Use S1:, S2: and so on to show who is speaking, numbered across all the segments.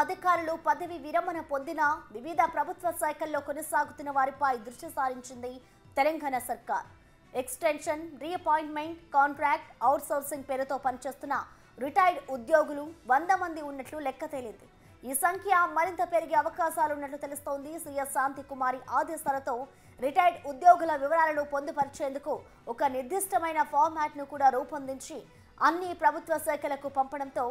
S1: అధికారులు పదవి విరమణ పొందిన వివిధ ప్రభుత్వ శాఖల్లో కొనసాగుతున్న వారిపై దృష్టి సారించింది తెలంగాణ సర్కార్. ఎక్స్టెన్షన్, రీఅపాయింట్మెంట్, కాంట్రాక్ట్, అవుట్సోర్సింగ్ పేరుతో పనిచేస్తున్న రిటైర్డ్ ఉద్యోగులు 100 మంది ఉన్నట్లు లెక్క తేలింది. ఈ సంఖ్య మరింత పెరిగే అవకాశాలున్నట్లు తెలుస్తోంది. సీఎస్ శాంతికుమారి ఆదేశాలతో రిటైర్డ్ ఉద్యోగుల వివరాలను పొందుపరిచేందుకు ఒక నిర్దిష్టమైన ఫార్మాట్ను కూడా రూపొందించి అన్ని ప్రభుత్వ శాఖలకు పంపడంతో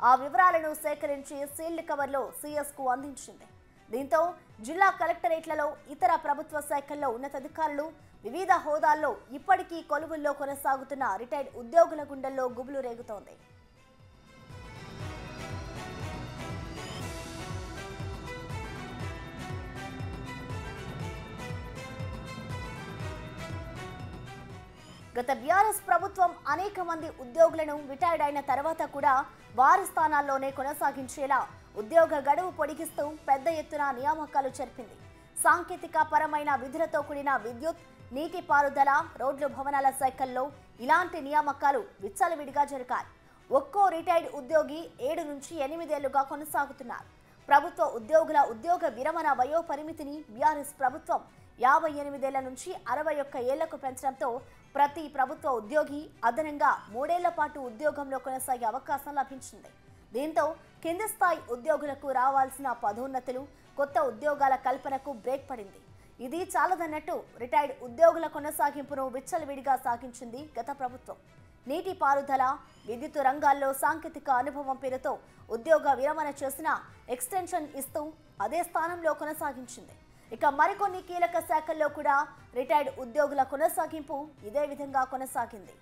S1: ఆ వివరాలను సేకరించి సీల్డ్ కవర్లో సీఎస్కు అందించింది. దీంతో జిల్లా కలెక్టరేట్లలో ఇతర ప్రభుత్వ శాఖల్లో ఉన్నతాధికారులు వివిధ హోదాల్లో ఇప్పటికీ కొలువుల్లో కొనసాగుతున్న రిటైర్డ్ ఉద్యోగుల గుండెల్లో గుబులు రేగుతోంది. గత బీఆర్ఎస్ ప్రభుత్వం అనేక మంది ఉద్యోగులను రిటైర్డ్ అయిన తర్వాత కూడా వారి స్థానాల్లోనే కొనసాగించేలా ఉద్యోగ గడువు పొడిగిస్తూ పెద్ద ఎత్తున నియామకాలు జరిపింది. సాంకేతిక పరమైన విధులతో కూడిన విద్యుత్, నీటిపారుదల, రోడ్లు, భవనాల శాఖల్లో ఇలాంటి నియామకాలు విచ్చలవిడిగా జరిగాయి. ఒక్కో రిటైర్డ్ ఉద్యోగి 7 నుంచి 8 ఏళ్లుగా కొనసాగుతున్నారు. ప్రభుత్వ ఉద్యోగుల ఉద్యోగ విరమణ వయో పరిమితిని బీఆర్ఎస్ ప్రభుత్వం 58 ఏళ్ల నుంచి 61 ఏళ్లకు పెంచడంతో ప్రతి ప్రభుత్వ ఉద్యోగి అదనంగా 3 ఏళ్ల పాటు ఉద్యోగంలో కొనసాగే అవకాశం లభించింది. దీంతో కింది స్థాయి ఉద్యోగులకు రావాల్సిన పదోన్నతులు, కొత్త ఉద్యోగాల కల్పనకు బ్రేక్ పడింది. ఇది చాలదన్నట్టు రిటైర్డ్ ఉద్యోగుల కొనసాగింపును విచ్చలవిడిగా సాగించింది గత ప్రభుత్వం. నీటిపారుదల, విద్యుత్ రంగాల్లో సాంకేతిక అనుభవం పేరుతో ఉద్యోగ విరమణ చేసిన ఎక్స్టెన్షన్ ఇస్తూ అదే స్థానంలో కొనసాగించింది. ఇక మరికొన్ని కీలక శాఖల్లో కూడా రిటైర్డ్ ఉద్యోగుల కొనసాగింపు ఇదే విధంగా కొనసాగింది.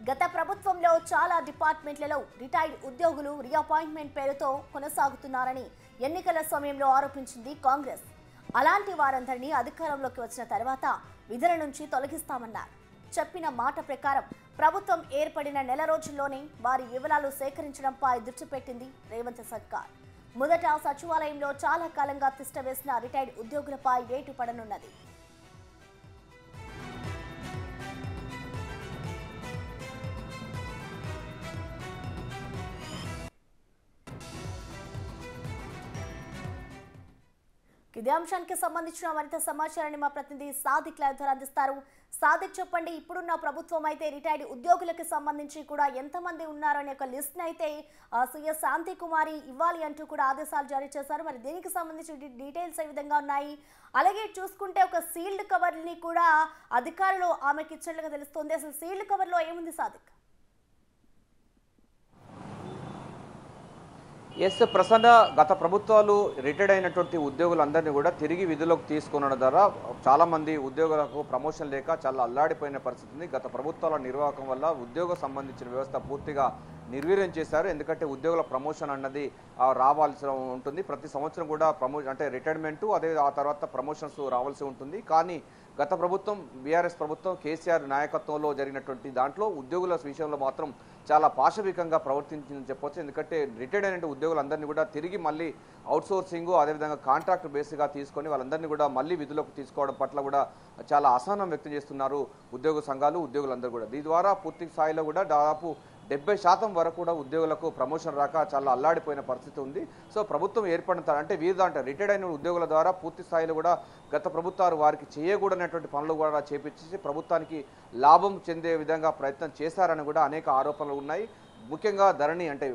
S1: గత ప్రభుత్వంలో చాలా డిపార్ట్మెంట్లలో రిటైర్డ్ ఉద్యోగులు రీఅపాయింట్మెంట్ పేరుతో కొనసాగుతున్నారని ఎన్నికల సమయంలో ఆరోపించింది కాంగ్రెస్. అలాంటి వారందరినీ అధికారంలోకి వచ్చిన తర్వాత విధుల నుంచి తొలగిస్తామన్నారు. చెప్పిన మాట ప్రకారం ప్రభుత్వం ఏర్పడిన నెల రోజుల్లోనే వారి వివరాలు సేకరించడంపై దృష్టి పెట్టింది రేవంత్ సర్కార్. మొదట సచివాలయంలో చాలా కాలంగా తిష్టవేసిన రిటైర్డ్ ఉద్యోగులపై వేటు పడనున్నది. ఇదే అంశానికి సంబంధించిన మరింత సమాచారాన్ని మా ప్రతినిధి సాదిక్ లైవ్ ద్వారా అందిస్తారు. సాదిక్, చెప్పండి, ఇప్పుడున్న ప్రభుత్వం అయితే రిటైర్డ్ ఉద్యోగులకు సంబంధించి కూడా ఎంతమంది ఉన్నారనే ఒక లిస్ట్ అయితే సీఎస్ శాంతికుమారి ఇవ్వాలి అంటూ కూడా ఆదేశాలు జారీ చేశారు. మరి దీనికి సంబంధించి డీటెయిల్స్ ఏ విధంగా ఉన్నాయి? అలాగే చూసుకుంటే ఒక సీల్డ్ కవర్ని కూడా అధికారులు ఆమెకి ఇచ్చినట్లుగా తెలుస్తుంది. అసలు సీల్డ్ కవర్లో ఏముంది సాదిక్?
S2: ఎస్ ప్రసన్న, గత ప్రభుత్వాలు రిటైర్డ్ అయినటువంటి ఉద్యోగులందరినీ కూడా తిరిగి విధులకు తీసుకున్న ద్వారా చాలామంది ఉద్యోగులకు ప్రమోషన్ లేక చాలా అల్లాడిపోయిన పరిస్థితి ఉంది. గత ప్రభుత్వాల నిర్వాహకం వల్ల ఉద్యోగ సంబంధించిన వ్యవస్థ పూర్తిగా నిర్వీర్యం చేశారు. ఎందుకంటే ఉద్యోగుల ప్రమోషన్ అన్నది రావాల్సి ఉంటుంది. ప్రతి సంవత్సరం కూడా అంటే రిటైర్మెంటు, అదే ఆ తర్వాత ప్రమోషన్స్ రావాల్సి ఉంటుంది. కానీ గత ప్రభుత్వం, బీఆర్ఎస్ ప్రభుత్వం, కేసీఆర్ నాయకత్వంలో జరిగినటువంటి దాంట్లో ఉద్యోగుల విషయంలో మాత్రం చాలా పాశవికంగా ప్రవర్తించిందని చెప్పొచ్చు. ఎందుకంటే రిటైర్డ్ అయిన ఉద్యోగులందరినీ కూడా తిరిగి మళ్ళీ అవుట్సోర్సింగ్, అదేవిధంగా కాంట్రాక్ట్ బేస్గా తీసుకొని వాళ్ళందరినీ కూడా మళ్ళీ విధులకు తీసుకోవడం పట్ల కూడా చాలా అసహనం వ్యక్తం చేస్తున్నారు ఉద్యోగ సంఘాలు, ఉద్యోగులందరూ కూడా. దీని ద్వారా పూర్తి స్థాయిలో కూడా దాదాపు 70% వరకు కూడా ఉద్యోగులకు ప్రమోషన్ రాక చాలా అల్లాడిపోయిన పరిస్థితి ఉంది. సో ప్రభుత్వం ఏర్పడిన అంటే రిటైర్డ్ అయిన ఉద్యోగుల ద్వారా పూర్తి స్థాయిలో కూడా గత ప్రభుత్వాలు వారికి చేయకూడనటువంటి పనులు కూడా చేపించేసి ప్రభుత్వానికి లాభం చెందే విధంగా ప్రయత్నం చేశారని కూడా అనేక ఆరోపణలు ఉన్నాయి. ముఖ్యంగా ధరణి అంటే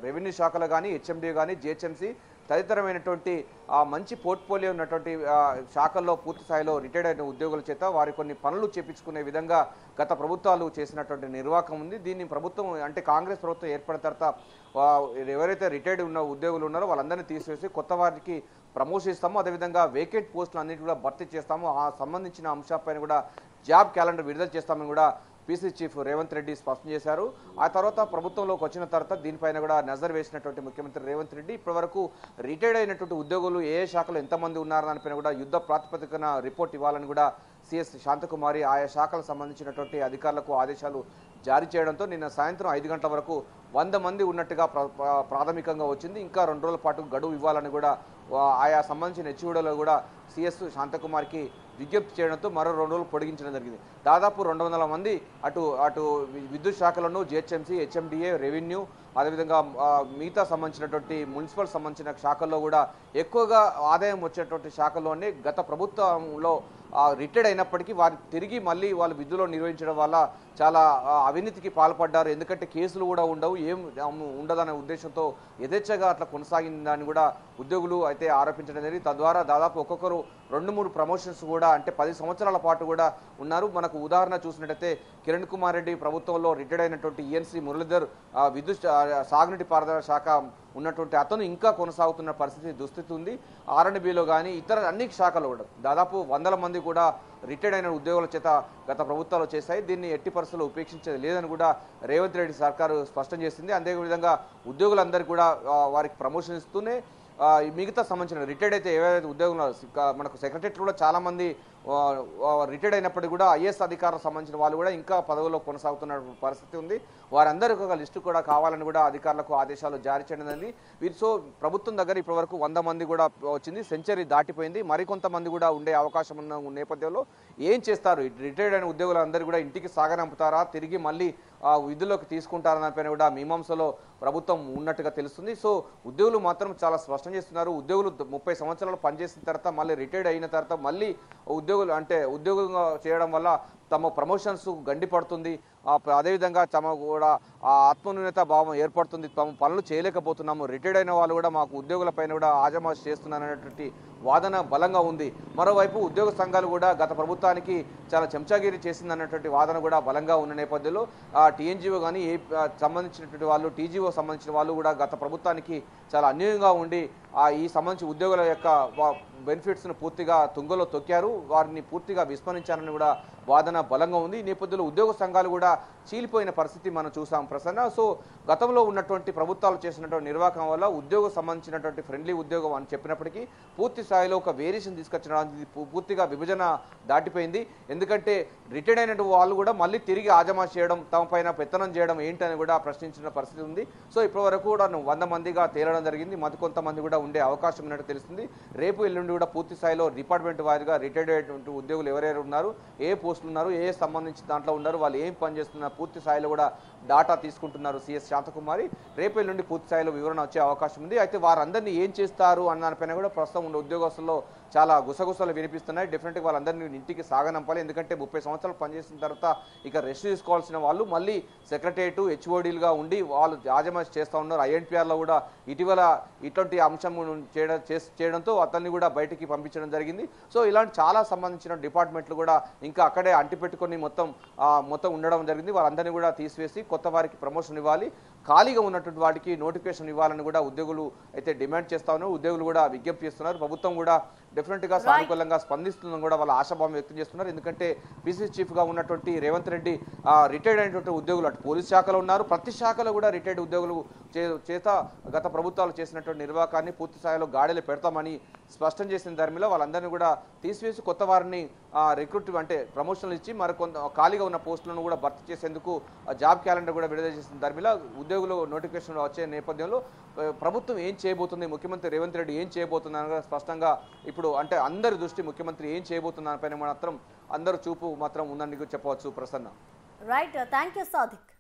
S2: రెవెన్యూ శాఖలో కానీ, హెచ్ఎండి కానీ, జిహెచ్ఎంసీ తదితరమైనటువంటి మంచి పోర్ట్ఫోలియో ఉన్నటువంటి శాఖల్లో పూర్తి స్థాయిలో రిటైర్డ్ అయిన ఉద్యోగుల చేత వారి కొన్ని పనులు చేపించుకునే విధంగా గత ప్రభుత్వాలు చేసినటువంటి నిర్వాహకం ఉంది. దీన్ని ప్రభుత్వం అంటే కాంగ్రెస్ ప్రభుత్వం ఏర్పడిన తర్వాత ఎవరైతే రిటైర్డ్ ఉన్న ఉద్యోగులు ఉన్నారో వాళ్ళందరినీ తీసివేసి కొత్త వారికి ప్రమోషన్ ఇస్తాము, అదేవిధంగా వేకెంట్ పోస్టులు అన్నిటి కూడా భర్తీ చేస్తాము, ఆ సంబంధించిన అంశాలపైన కూడా జాబ్ క్యాలెండర్ విడుదల చేస్తామని కూడా పీసీ చీఫ్ రేవంత్ రెడ్డి స్పష్టం చేశారు. ఆ తర్వాత ప్రభుత్వంలోకి వచ్చిన తర్వాత దీనిపైన కూడా నజర్ వేసినటువంటి ముఖ్యమంత్రి రేవంత్ రెడ్డి ఇప్పటివరకు రిటైర్డ్ అయినటువంటి ఉద్యోగులు ఏ శాఖలో ఎంతమంది ఉన్నారని దానిపైన కూడా యుద్ధ ప్రాతిపదికన రిపోర్ట్ ఇవ్వాలని కూడా సిఎస్ శాంతకుమారి ఆయా శాఖలకు సంబంధించినటువంటి అధికారులకు ఆదేశాలు జారీ చేయడంతో నిన్న సాయంత్రం 5 గంటల వరకు 100 మంది ఉన్నట్టుగా ప్రాథమికంగా వచ్చింది. ఇంకా 2 రోజుల పాటు గడువు ఇవ్వాలని కూడా ఆయా సంబంధించిన హెచ్ఓడీలో కూడా సిఎస్ శాంతకుమార్కి విజ్ఞప్తి చేయడంతో మరో 2 రోజులు పొడిగించడం జరిగింది. దాదాపు 200 మంది అటు విద్యుత్ శాఖలను జిహెచ్ఎంసీ, హెచ్ఎండిఏ, రెవెన్యూ, అదేవిధంగా మిగతా సంబంధించినటువంటి మున్సిపల్ సంబంధించిన శాఖల్లో కూడా ఎక్కువగా ఆదాయం వచ్చేటువంటి శాఖల్లోనే గత ప్రభుత్వంలో రిటైర్డ్ అయినప్పటికీ వారు తిరిగి మళ్ళీ వాళ్ళు విధుల్లో నిర్వహించడం వల్ల చాలా అవినీతికి పాల్పడ్డారు. ఎందుకంటే కేసులు కూడా ఉండవు, ఏం ఉండదనే ఉద్దేశంతో యథేచ్ఛగా అట్లా కొనసాగిందని కూడా ఉద్యోగులు అయితే ఆరోపించడం జరిగింది. తద్వారా దాదాపు ఒక్కొక్కరు 2-3 ప్రమోషన్స్ కూడా అంటే 10 సంవత్సరాల పాటు కూడా ఉన్నారు. మనకు ఉదాహరణ చూసినట్టయితే కిరణ్ కుమార్ రెడ్డి ప్రభుత్వంలో రిటైర్డ్ అయినటువంటి ఈఎన్సీ మురళీధర్ విద్యుత్ సాగునీటి పారుదల శాఖ ఉన్నటువంటి అతను ఇంకా కొనసాగుతున్న దుస్థితి ఉంది. ఆర్ఎండ్బిలో కానీ ఇతర అన్ని శాఖలు కూడా దాదాపు 100 మంది కూడా రిటైర్డ్ అయిన ఉద్యోగుల చేత గత ప్రభుత్వాలు చేశాయి. దీన్ని ఎట్టి పరిస్థితుల్లో ఉపేక్షించేది లేదని కూడా రేవంత్ రెడ్డి సర్కారు స్పష్టం చేసింది. అదేవిధంగా ఉద్యోగులందరికీ కూడా వారికి ప్రమోషన్ ఇస్తూనే మిగతా సంబంధించిన రిటైర్డ్ అయితే ఏవైతే ఉద్యోగులు మనకు సెక్రటరీ కూడా చాలామంది రిటైర్డ్ అయినప్పటికీ కూడా ఐఏఎస్ అధికారులకు సంబంధించిన వాళ్ళు కూడా ఇంకా పదవుల్లో కొనసాగుతున్న పరిస్థితి ఉంది. వారందరికీ ఒక లిస్టు కూడా కావాలని కూడా అధికారులకు ఆదేశాలు జారీ చేయడం జరిగింది. సో ప్రభుత్వం దగ్గర ఇప్పటివరకు 100 మంది కూడా వచ్చింది, సెంచరీ దాటిపోయింది. మరికొంతమంది కూడా ఉండే అవకాశం ఉన్న నేపథ్యంలో ఏం చేస్తారు? రిటైర్డ్ అయిన ఉద్యోగులందరూ కూడా ఇంటికి సాగనంపుతారా, తిరిగి మళ్ళీ విధుల్లోకి తీసుకుంటారన్న పైన కూడా మీమాంసలో ప్రభుత్వం ఉన్నట్టుగా తెలుస్తుంది. సో ఉద్యోగులు మాత్రం చాలా స్పష్టం చేస్తున్నారు. ఉద్యోగులు 30 సంవత్సరాలు పనిచేసిన తర్వాత మళ్ళీ రిటైర్డ్ అయిన తర్వాత మళ్ళీ ఉద్యోగంగా చేయడం వల్ల తమ ప్రమోషన్స్ గండిపడుతుంది. అదేవిధంగా తమ కూడా ఆత్మన్యూనత భావం ఏర్పడుతుంది. తమ పనులు చేయలేకపోతున్నాము, రిటైర్డ్ అయిన వాళ్ళు కూడా మాకు ఉద్యోగులపైన కూడా ఆజమాష్ చేస్తున్నారనేటువంటి వాదన బలంగా ఉంది. మరోవైపు ఉద్యోగ సంఘాలు కూడా గత ప్రభుత్వానికి చాలా చెంచాగిరి చేసిందన్నటువంటి వాదన కూడా బలంగా ఉన్న నేపథ్యంలో టీఎన్జిఓ కానీ సంబంధించినటువంటి వాళ్ళు, టీజీఓ సంబంధించిన వాళ్ళు కూడా గత ప్రభుత్వానికి చాలా అన్యాయంగా ఉండి ఈ సంబంధించి ఉద్యోగుల యొక్క బెనిఫిట్స్ను పూర్తిగా తుంగలో తొక్కారు, వారిని పూర్తిగా విస్మరించారని కూడా వాదన బలంగా ఉంది. ఈ నేపథ్యంలో ఉద్యోగ సంఘాలు కూడా చీలిపోయిన పరిస్థితి మనం చూసాం ప్రసన్న. సో గతంలో ఉన్నటువంటి ప్రభుత్వాలు చేసినటువంటి నిర్వాహకం వల్ల ఉద్యోగం సంబంధించినటువంటి ఫ్రెండ్లీ ఉద్యోగం అని చెప్పినప్పటికీ పూర్తి స్థాయిలో ఒక వేరియేషన్ తీసుకొచ్చడానికి పూర్తిగా విభజన దాటిపోయింది. ఎందుకంటే రిటైర్డ్ అయిన వాళ్ళు కూడా మళ్ళీ తిరిగి ఆజమాష్ చేయడం, తమ పైన పెత్తనం చేయడం ఏంటని కూడా ప్రశ్నించిన పరిస్థితి ఉంది. సో ఇప్పటి వరకు కూడా 100 మందిగా తేలడం జరిగింది. కొంతమంది కూడా ఉండే అవకాశం ఉన్నట్టు తెలుస్తుంది. రేపు ఎల్లుండి కూడా పూర్తి స్థాయిలో డిపార్ట్మెంట్ వారిగా రిటైర్డ్ అయినటువంటి ఉద్యోగులు ఎవరెవరు ఉన్నారు, ఏ పోస్టులు ఉన్నారు, ఏ సంబంధించిన దాంట్లో ఉన్నారు, వాళ్ళు ఏం పని చేస్తున్నారు పూర్తి స్థాయిలో కూడా డాటా తీసుకుంటున్నారు సిఎస్ శాంతకుమారి. రేపు ఎల్లుండి పూర్తి స్థాయిలో వివరణ వచ్చే అవకాశం ఉంది. అయితే వారందరినీ ఏం చేస్తారు అన్న దానిపైన కూడా ప్రస్తుతం ఉన్న ఉద్యోగస్తుల్లో చాలా గుసగుసలు వినిపిస్తున్నాయి. డెఫినెట్గా వాళ్ళందరినీ ఇంటికి సాగనంపాలి. ఎందుకంటే 30 సంవత్సరాలు పనిచేసిన తర్వాత ఇక రెస్ట్ తీసుకోవాల్సిన వాళ్ళు మళ్ళీ సెక్రటరియట్, హెచ్ఓడీలుగా ఉండి వాళ్ళు ఆజమాష్ చేస్తూ ఉన్నారు. ఐఎన్పిఆర్లో కూడా ఇటీవల ఇటువంటి అంశం చేయడంతో అతన్ని కూడా బయటికి పంపించడం జరిగింది. సో ఇలాంటి చాలా సంబంధించిన డిపార్ట్మెంట్లు కూడా ఇంకా అక్కడే అంటిపెట్టుకొని మొత్తం ఉండడం జరిగింది. వాళ్ళందరినీ కూడా తీసివేసి కొత్త వారికి ప్రమోషన్ ఇవ్వాలి, ఖాళీగా ఉన్నటువంటి వాటికి నోటిఫికేషన్ ఇవ్వాలని కూడా ఉద్యోగులు అయితే డిమాండ్ చేస్తా ఉన్నారు. ఉద్యోగులు కూడా విజ్ఞప్తి చేస్తున్నారు. ప్రభుత్వం కూడా డెఫినెట్గా సానుకూలంగా స్పందిస్తుందని కూడా వాళ్ళ ఆశాభావం వ్యక్తం చేస్తున్నారు. ఎందుకంటే పీసీ చీఫ్గా ఉన్నటువంటి రేవంత్ రెడ్డి రిటైర్డ్ అయినటువంటి ఉద్యోగులు అటు పోలీస్ శాఖలో ఉన్నారు, ప్రతి శాఖలో కూడా రిటైర్డ్ ఉద్యోగులు చేత గత ప్రభుత్వాలు చేసినటువంటి నిర్వాహకాన్ని పూర్తి స్థాయిలో గాడిలో పెడతామని స్పష్టం చేసిన ధర్మిలో వాళ్ళందరినీ కూడా తీసివేసి కొత్త వారిని రిక్రూట్ అంటే ప్రమోషన్లు ఇచ్చి మరికొంత ఖాళీగా ఉన్న పోస్టులను కూడా భర్తీ చేసేందుకు జాబ్ క్యాలెండర్ కూడా విడుదల చేసిన ధర్మిలో ఉద్యోగులు నోటిఫికేషన్ వచ్చే నేపథ్యంలో ప్రభుత్వం ఏం చేయబోతుంది, ముఖ్యమంత్రి రేవంత్ రెడ్డి ఏం చేయబోతుందని స్పష్టంగా ఇప్పుడు అంటే అందరి దృష్టి ముఖ్యమంత్రి ఏం చేయబోతున్న దానిపైన మాత్రం అందరూ చూపు మాత్రం ఉందని చెప్పవచ్చు Prasanna.
S1: Right, thank you Sadiq.